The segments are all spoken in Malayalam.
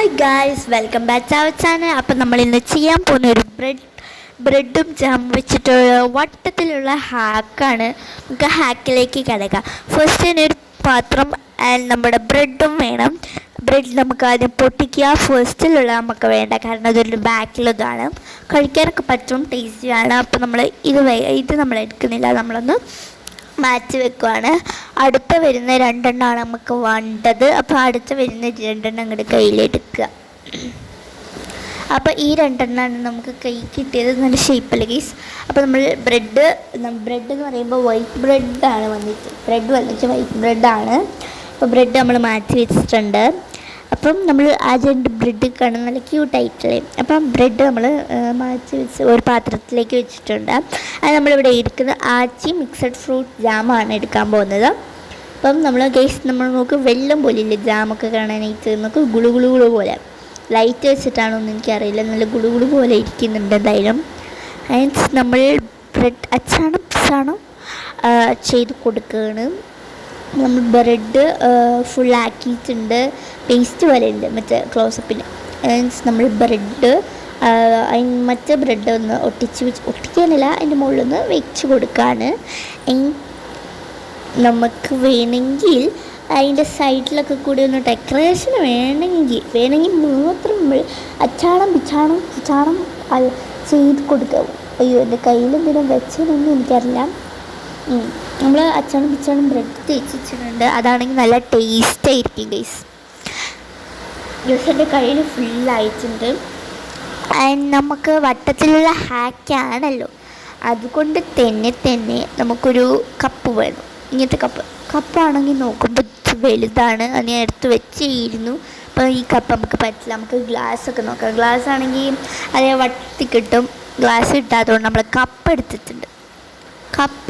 Hi guys, welcome back to our channel. അപ്പം നമ്മൾ ഇന്ന് ചെയ്യാൻ പോകുന്ന ഒരു ബ്രെഡും ജാം വെച്ചിട്ടുള്ള വട്ടത്തിലുള്ള ഹാക്കാണ്. നമുക്ക് ഹാക്കിലേക്ക് കിടക്കാം. ഫസ്റ്റ് തന്നെ ഒരു പാത്രം നമ്മുടെ ബ്രെഡും വേണം. ബ്രെഡ് നമുക്ക് ആദ്യം പൊട്ടിക്കുക. ഫസ്റ്റിലുള്ള നമുക്ക് വേണ്ട, കാരണം അതൊരു ബാക്കിലതാണ്. കഴിക്കാനൊക്കെ പറ്റും, ടേസ്റ്റിയാണ്. അപ്പം നമ്മൾ ഇത് നമ്മൾ എടുക്കുന്നില്ല, നമ്മളൊന്ന് മാറ്റി വെക്കുവാണ്. അടുത്ത വരുന്ന രണ്ടെണ്ണമാണ് നമുക്ക് വേണ്ടത്. അപ്പോൾ അടുത്ത വരുന്ന രണ്ടെണ്ണം അങ്ങോട്ട് കയ്യിലെടുക്കുക. അപ്പോൾ ഈ രണ്ടെണ്ണമാണ് നമുക്ക് കൈ കിട്ടിയത്, നല്ല ഷേപ്പിൽ ഗൈസ്. അപ്പോൾ നമ്മൾ ബ്രെഡ് എന്ന് പറയുമ്പോൾ വൈറ്റ് ബ്രെഡാണ് ബ്രെഡ് വന്നിട്ട് വൈറ്റ് ബ്രെഡാണ്. അപ്പോൾ ബ്രെഡ് നമ്മൾ മാറ്റി വെച്ചിട്ടുണ്ട്. അപ്പം നമ്മൾ ആ രണ്ട് ബ്രെഡ് കാണാൻ നല്ല ക്യൂട്ടായിട്ടുള്ളത്. അപ്പം ബ്രെഡ് നമ്മൾ മാറ്റി വെച്ച് ഒരു പാത്രത്തിലേക്ക് വെച്ചിട്ടുണ്ട്. അത് നമ്മളിവിടെ എടുക്കുന്ന ആച്ചി മിക്സഡ് ഫ്രൂട്ട് ജാമാണ് എടുക്കാൻ പോകുന്നത്. അപ്പം നമ്മൾ നമ്മൾ നോക്ക് വെള്ളം പോലെ ഇല്ലേ ജാമൊക്കെ കാണാനായിട്ട്, നമുക്ക് ഗുളു പോലെ ലൈറ്റ് വെച്ചിട്ടാണോ എന്ന് എനിക്കറിയില്ല, നല്ല ഗുളു പോലെ ഇരിക്കുന്നുണ്ട് എന്തായാലും. ആൻഡ് നമ്മൾ ബ്രെഡ് അച്ചാണം ചെയ്ത് കൊടുക്കുകയാണ്. നമ്മൾ ബ്രെഡ് ഫുള്ളാക്കിയിട്ടുണ്ട്, പേസ്റ്റ് പോലെ ഉണ്ട് മറ്റേ ക്ലോസപ്പിന്. നമ്മൾ ബ്രെഡ് മറ്റേ ബ്രെഡ് ഒന്ന് ഒട്ടിക്കാനില്ല, അതിൻ്റെ മുകളിലൊന്ന് വെച്ച് കൊടുക്കുകയാണ്. നമുക്ക് വേണമെങ്കിൽ അതിൻ്റെ സൈഡിലൊക്കെ കൂടി ഒന്ന് ഡെക്കറേഷൻ വേണമെങ്കിൽ മാത്രം നമ്മൾ അച്ചാണം ചെയ്ത് കൊടുക്കുക. അയ്യോ, എൻ്റെ കയ്യിൽ എന്തെങ്കിലും വെച്ചതൊന്നും എനിക്കറിയില്ല. നമ്മൾ അച്ചാണം ബ്രെഡ് തേച്ച് വെച്ചിട്ടുണ്ട്. അതാണെങ്കിൽ നല്ല ടേസ്റ്റ് ആയിരിക്കും ഗൈസ്. എൻ്റെ കയ്യിൽ ഫുള്ളായിട്ടുണ്ട്. ആൻഡ് നമുക്ക് വട്ടത്തിലുള്ള ഹാക്കാണല്ലോ, അതുകൊണ്ട് തന്നെ നമുക്കൊരു കപ്പ് വേണം. ഇങ്ങനത്തെ കപ്പാണെങ്കിൽ നോക്കുമ്പോൾ വലുതാണ്, അത് ഞാൻ എടുത്ത് വെച്ചിരുന്നു. അപ്പോൾ ഈ കപ്പ് നമുക്ക് പറ്റില്ല. നമുക്ക് ഗ്ലാസ്സൊക്കെ നോക്കാം. ഗ്ലാസ് ആണെങ്കിൽ അതേ വട്ടി കിട്ടും. ഗ്ലാസ് കിട്ടാത്തതുകൊണ്ട് നമ്മൾ കപ്പ്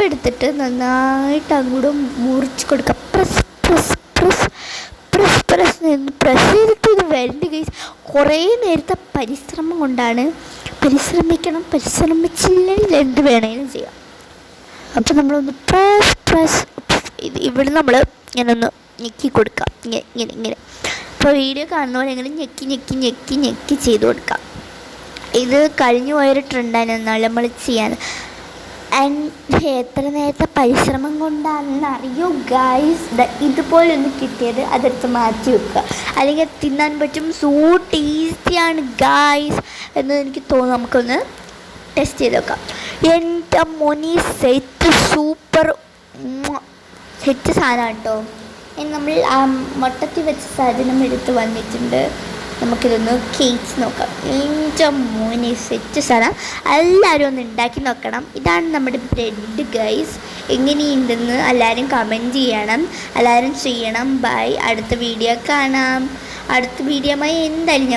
എടുത്തിട്ട് നന്നായിട്ട് അങ്ങോട്ട് മുറിച്ച് കൊടുക്കുക. പ്രസ് ചെയ്തിട്ട് ഇത് വരേണ്ട കേസ്. കുറേ നേരത്തെ പരിശ്രമം കൊണ്ടാണ്. പരിശ്രമിച്ചില്ലെങ്കിൽ എന്ത് വേണമെങ്കിലും ചെയ്യാം. അപ്പോൾ നമ്മളൊന്ന് പ്രസ് ഇവിടെ നമ്മൾ ഇങ്ങനെ ഒന്ന് ഞെക്കി കൊടുക്കാം. ഇങ്ങനെ ഇപ്പോൾ വീഡിയോ കാണുന്ന പോലെ ഇങ്ങനെ ഞെക്കി ചെയ്ത് കൊടുക്കാം. ഇത് കഴിഞ്ഞു പോയൊരു ട്രെൻഡാണ് നമ്മൾ ചെയ്യാൻ. ആൻഡ് എത്ര നേരത്തെ പരിശ്രമം കൊണ്ടാണെന്ന് അറിയോ ഗായ്സ്. ഇതുപോലെ ഒന്ന് കിട്ടിയത് അതെടുത്ത് മാറ്റി വെക്കുക, അല്ലെങ്കിൽ തിന്നാൻ പറ്റും. സോ ടേസ്റ്റിയാണ് ഗായ്സ് എന്ന് എനിക്ക് തോന്നുന്നു. നമുക്കൊന്ന് ടെസ്റ്റ് ചെയ്ത് നോക്കാം. എൻ്റെ മോനി സൂപ്പർ സെറ്റ് സാധനം കേട്ടോ. നമ്മൾ ആ മൊട്ടത്തിൽ വെച്ച സാധനം എടുത്ത് വന്നിട്ടുണ്ട്. നമുക്കിതൊന്ന് കേക്ക് നോക്കാം. എൻ്റെ മോനെ സെറ്റ് സാധനം, എല്ലാവരും ഒന്ന് ഉണ്ടാക്കി നോക്കണം. ഇതാണ് നമ്മുടെ ബ്രെഡ് ഗൈസ്. എങ്ങനെയുണ്ടെന്ന് എല്ലാവരും കമൻറ്റ് ചെയ്യണം, എല്ലാവരും ചെയ്യണം. ബൈ, അടുത്ത വീഡിയോ കാണാം. അടുത്ത വീഡിയോയുമായി എന്തായാലും